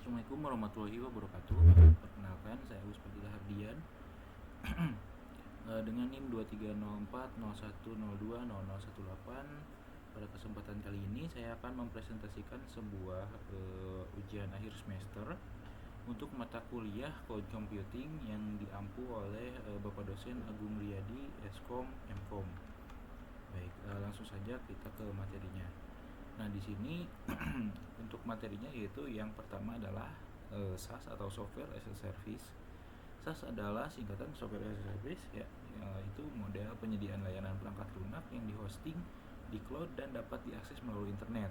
Assalamualaikum warahmatullahi wabarakatuh. Perkenalkan, saya Agus Pratila Hardian dengan NIM 230401020018. Pada kesempatan kali ini saya akan mempresentasikan sebuah ujian akhir semester untuk mata kuliah Cloud Computing yang diampu oleh Bapak dosen Agung Riyadi, Eskom, Mkom. Baik, langsung saja kita ke materinya. Nah, di sini untuk materinya yaitu yang pertama adalah SaaS atau Software as a Service. SaaS adalah singkatan Software as a Service ya, itu model penyediaan layanan perangkat lunak yang dihosting di cloud dan dapat diakses melalui internet.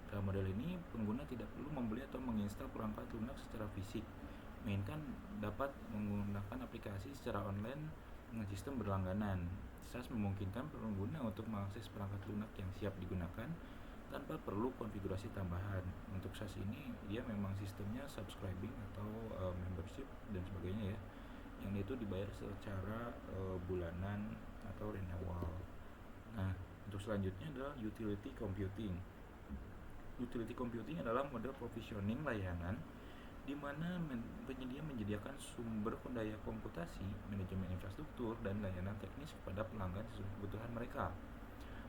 Dalam model ini, pengguna tidak perlu membeli atau menginstal perangkat lunak secara fisik, melainkan dapat menggunakan aplikasi secara online dengan sistem berlangganan. SaaS memungkinkan pengguna untuk mengakses perangkat lunak yang siap digunakan tanpa perlu konfigurasi tambahan. Untuk SaaS ini dia memang sistemnya subscribing atau membership dan sebagainya ya, yang itu dibayar secara bulanan atau renewal. Nah, untuk selanjutnya adalah utility computing. Utility computing adalah model provisioning layanan di mana penyedia menyediakan sumber daya komputasi, manajemen infrastruktur, dan layanan teknis kepada pelanggan sesuai kebutuhan mereka.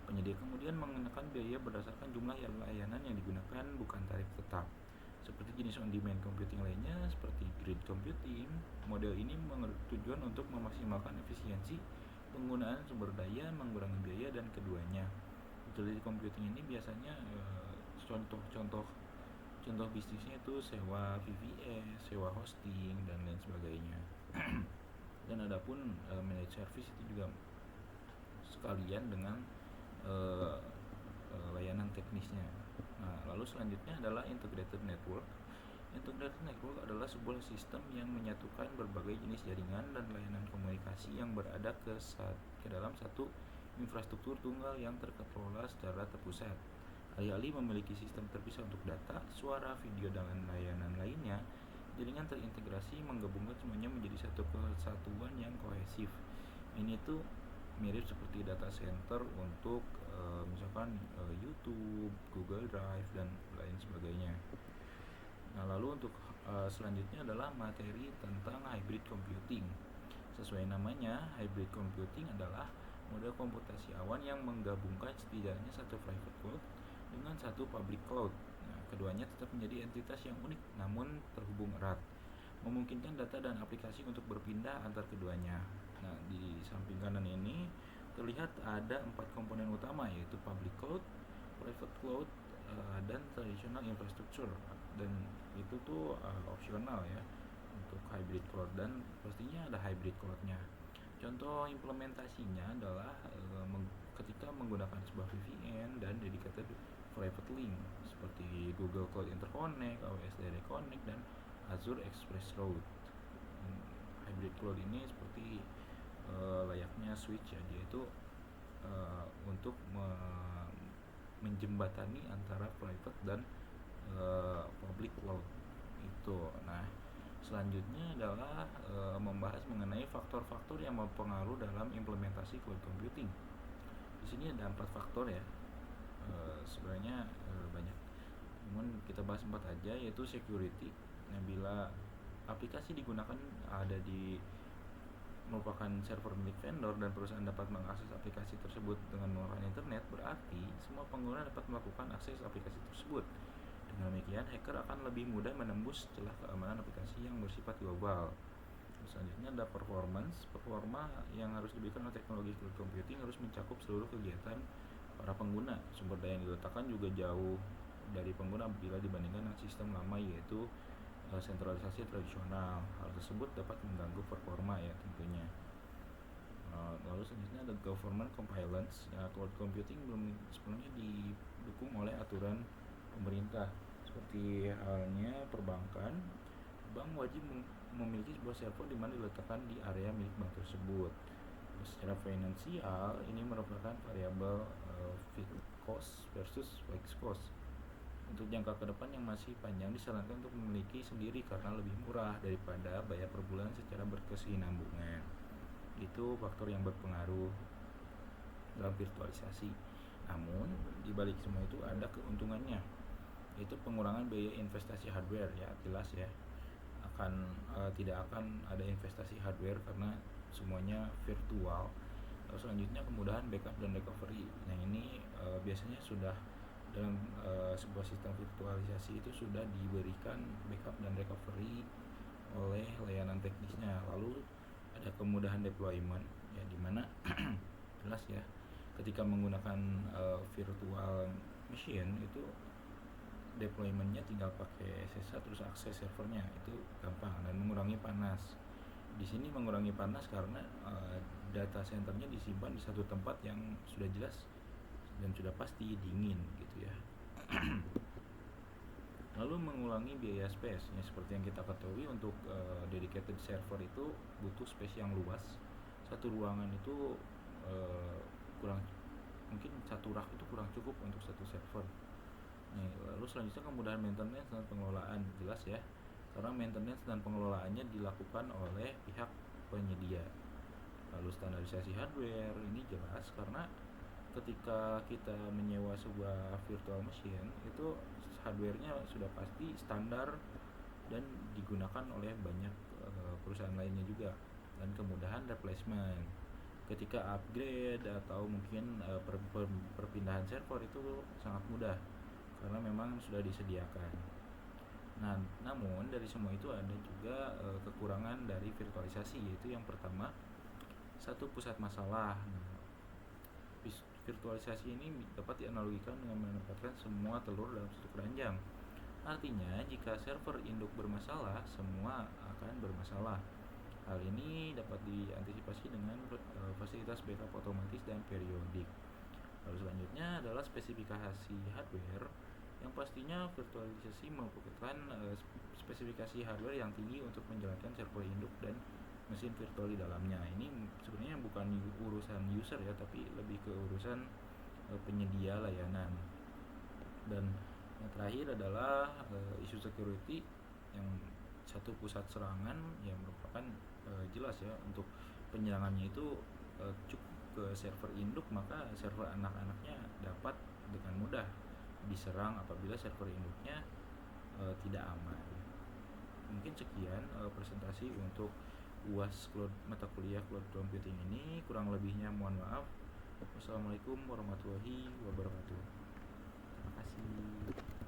Penyedia kemudian mengenakan biaya berdasarkan jumlah layanan yang digunakan, bukan tarif tetap. Seperti jenis on-demand computing lainnya, seperti grid computing, model ini bertujuan untuk memaksimalkan efisiensi penggunaan sumber daya, mengurangi biaya, dan keduanya. Utility computing ini biasanya contoh bisnisnya itu sewa VPS, sewa hosting, dan lain sebagainya. Dan adapun managed service itu juga sekalian dengan layanan teknisnya. Nah, lalu selanjutnya adalah integrated network. Integrated network adalah sebuah sistem yang menyatukan berbagai jenis jaringan dan layanan komunikasi yang berada ke dalam satu infrastruktur tunggal yang terkelola secara terpusat. Alih-alih memiliki sistem terpisah untuk data, suara, video, dan layanan lainnya, jaringan terintegrasi menggabungkan semuanya menjadi satu kesatuan yang kohesif. Ini tuh mirip seperti data center untuk misalkan YouTube, Google Drive, dan lain sebagainya. Nah, lalu untuk selanjutnya adalah materi tentang hybrid computing. Sesuai namanya, hybrid computing adalah model komputasi awan yang menggabungkan setidaknya satu private cloud dengan satu public cloud. Nah, keduanya tetap menjadi entitas yang unik namun terhubung erat, memungkinkan data dan aplikasi untuk berpindah antar keduanya. Nah, di samping kanan ini terlihat ada 4 komponen utama, yaitu public cloud, private cloud, dan traditional infrastructure. Dan itu tuh opsional ya untuk hybrid cloud, dan pastinya ada hybrid cloudnya. Contoh implementasinya adalah ketika menggunakan sebuah VPN dan dedicated private link seperti Google Cloud Interconnect, AWS Direct Connect, dan Azure Express Route. Hybrid cloud ini seperti layaknya switch ya, dia itu untuk menjembatani antara private dan public cloud itu. Nah, selanjutnya adalah membahas mengenai faktor-faktor yang mempengaruhi dalam implementasi cloud computing. Di sini ada 4 faktor ya. Sebenarnya banyak, namun kita bahas 4 aja, yaitu security. Nah, bila aplikasi digunakan ada di merupakan server milik vendor dan perusahaan dapat mengakses aplikasi tersebut dengan menggunakan internet, berarti semua pengguna dapat melakukan akses aplikasi tersebut. Dengan demikian, hacker akan lebih mudah menembus celah keamanan aplikasi yang bersifat global. Selanjutnya ada performance. Performa yang harus diberikan oleh teknologi cloud computing harus mencakup seluruh kegiatan para pengguna. Sumber daya yang diletakkan juga jauh dari pengguna bila dibandingkan dengan sistem lama, yaitu sentralisasi tradisional. Hal tersebut dapat mengganggu performa ya tentunya. Lalu selanjutnya ada government compliance. Cloud computing belum sepenuhnya didukung oleh aturan pemerintah. Seperti halnya perbankan, bank wajib memiliki sebuah server di mana diletakkan di area milik bank tersebut. Secara finansial, ini merupakan variabel fixed cost versus fixed cost. Untuk jangka ke depan yang masih panjang, disarankan untuk memiliki sendiri karena lebih murah daripada bayar per bulan secara berkesinambungan. Itu faktor yang berpengaruh dalam virtualisasi. Namun, di balik semua itu ada keuntungannya. Itu pengurangan biaya investasi hardware, ya jelas ya, tidak akan ada investasi hardware karena semuanya virtual. Lalu selanjutnya kemudahan backup dan recovery. Nah ini biasanya sudah dalam sebuah sistem virtualisasi itu sudah diberikan backup dan recovery oleh layanan teknisnya. Lalu ada kemudahan deployment, ya dimana jelas ya, ketika menggunakan virtual machine itu deploymentnya tinggal pakai SSH terus akses servernya, itu gampang dan mengurangi panas. Di sini mengurangi panas karena data centernya disimpan di satu tempat yang sudah jelas dan sudah pasti dingin gitu ya. Lalu mengurangi biaya space, ya seperti yang kita ketahui untuk dedicated server itu butuh space yang luas. Satu ruangan itu kurang, mungkin satu rak itu kurang cukup untuk satu server. Nih, lalu selanjutnya kemudahan maintenance dan pengelolaan, jelas ya, karena maintenance dan pengelolaannya dilakukan oleh pihak penyedia. Lalu standarisasi hardware ini jelas karena ketika kita menyewa sebuah virtual machine itu hardwarenya sudah pasti standar dan digunakan oleh banyak perusahaan lainnya juga. Dan kemudahan replacement, ketika upgrade atau mungkin perpindahan server itu sangat mudah karena memang sudah disediakan. Nah, namun dari semua itu ada juga kekurangan dari virtualisasi, yaitu yang pertama, satu pusat masalah. Nah, virtualisasi ini dapat dianalogikan dengan menempatkan semua telur dalam satu keranjang. Artinya, jika server induk bermasalah, semua akan bermasalah. Hal ini dapat diantisipasi dengan fasilitas backup otomatis dan periodik. Lalu selanjutnya adalah spesifikasi hardware, yang pastinya virtualisasi membutuhkan spesifikasi hardware yang tinggi untuk menjalankan server induk dan mesin virtual di dalamnya. Ini sebenarnya bukan urusan user ya, tapi lebih ke urusan penyedia layanan. Dan yang terakhir adalah isu security, yang satu pusat serangan yang merupakan jelas ya, untuk penyerangannya itu cukup ke server induk, maka server anak-anaknya dapat dengan mudah diserang apabila server induknya tidak aman. Mungkin sekian presentasi untuk UAS mata kuliah cloud computing ini, kurang lebihnya mohon maaf. Wassalamualaikum warahmatullahi wabarakatuh. Terima kasih.